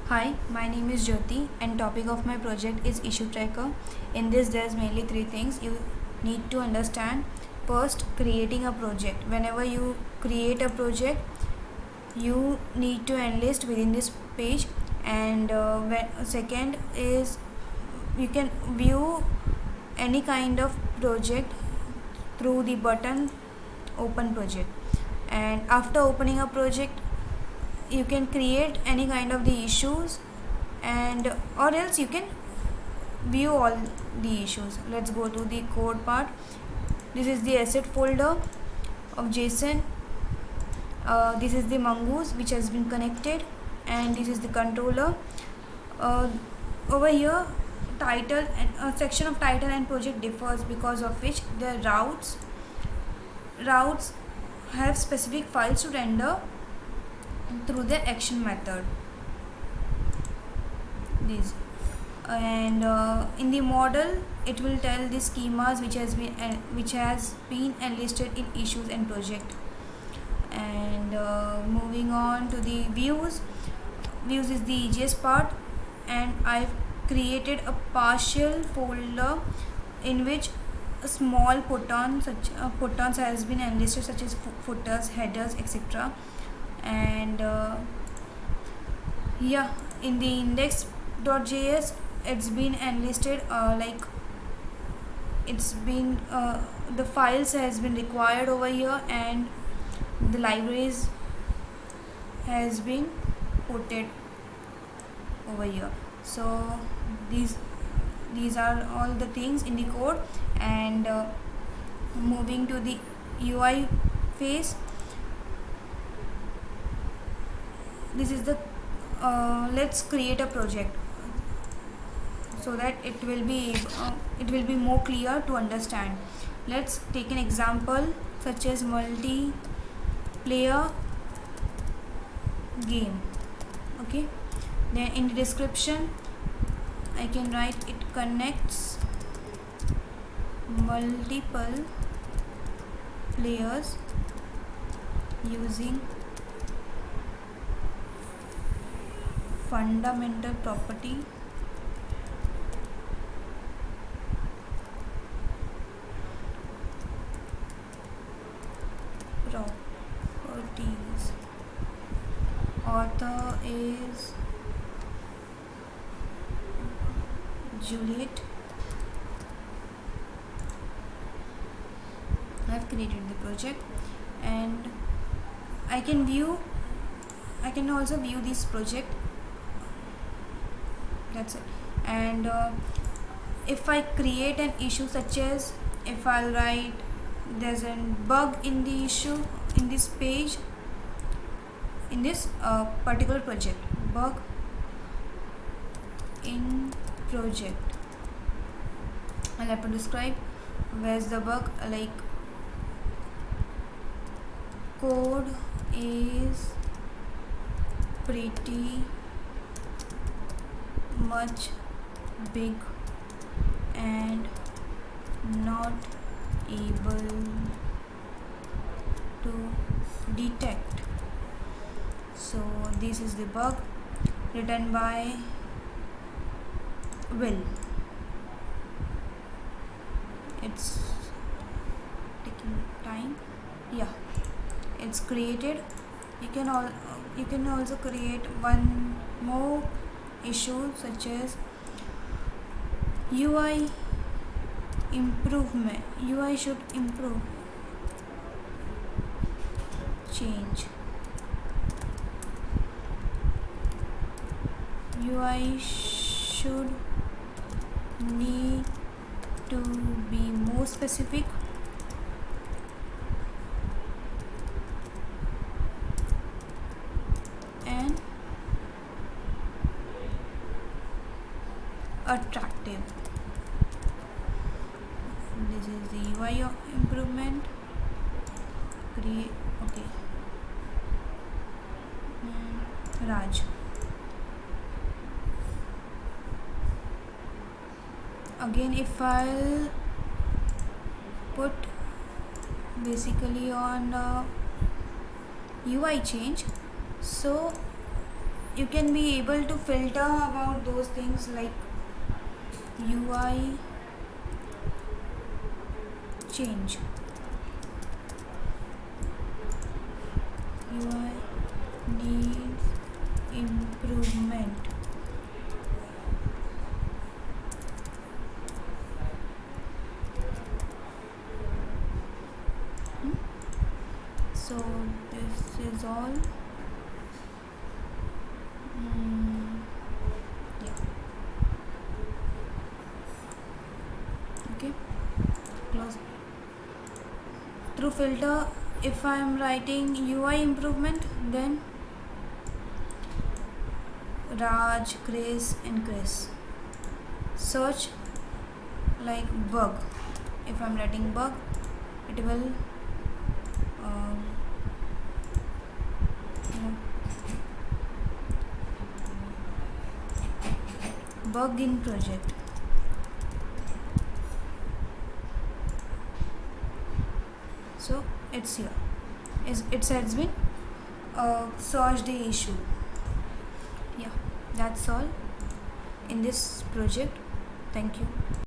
Hi, my name is Jyoti and topic of my project is issue tracker. In this there's mainly three things you need to understand. First, creating a project. Whenever you create a project, you need to enlist within this page and second is you can view any kind of project through the button open project, and after opening a project you can create any kind of the issues and or else you can view all the issues. Let's go to the code part. This is the asset folder of JSON. This is the mongoose which has been connected, and this is the controller. Over here title and section of title and project differs, because of which the routes have specific files to render through the action method. These and in the model it will tell the schemas which has been enlisted in issues and project. And moving on to the views is the easiest part, and I've created a partial folder in which a small photons has been enlisted, such as footers, headers, etc. And in the index.js it's been enlisted it's been the files has been required over here, and the libraries has been put it over here. So these are all the things in the code. And moving to the UI phase, this is the let's create a project so that it will be more clear to understand. Let's take an example such as multiplayer game. Okay, then in the description I can write it connects multiple players using fundamental properties author is Juliet. I have created the project, and I can also view this project. That's it. And if I create an issue, such as if I'll write there's a bug in the issue in this page, in this particular project, bug in project, I'll have to describe where's the bug, like code is pretty much big and not able to detect. So this is the bug written by Will. It's taking time. Yeah, it's created. You can also create one more issue, such as UI improvement. UI should improve, change. UI should need to be more specific and attractive. This is the UI improvement. Create. Okay. Raj. Again, if I'll put basically on UI change, so you can be able to filter about those things like UI change, UI needs improvement. So this is all. Yeah. Okay. Close. Through filter, if I am writing UI improvement, then Raj, Chris, and Chris. Search like bug. If I'm writing bug, it will you know, bug in project. So it's here. It has been search the issue. Yeah, that's all in this project. Thank you.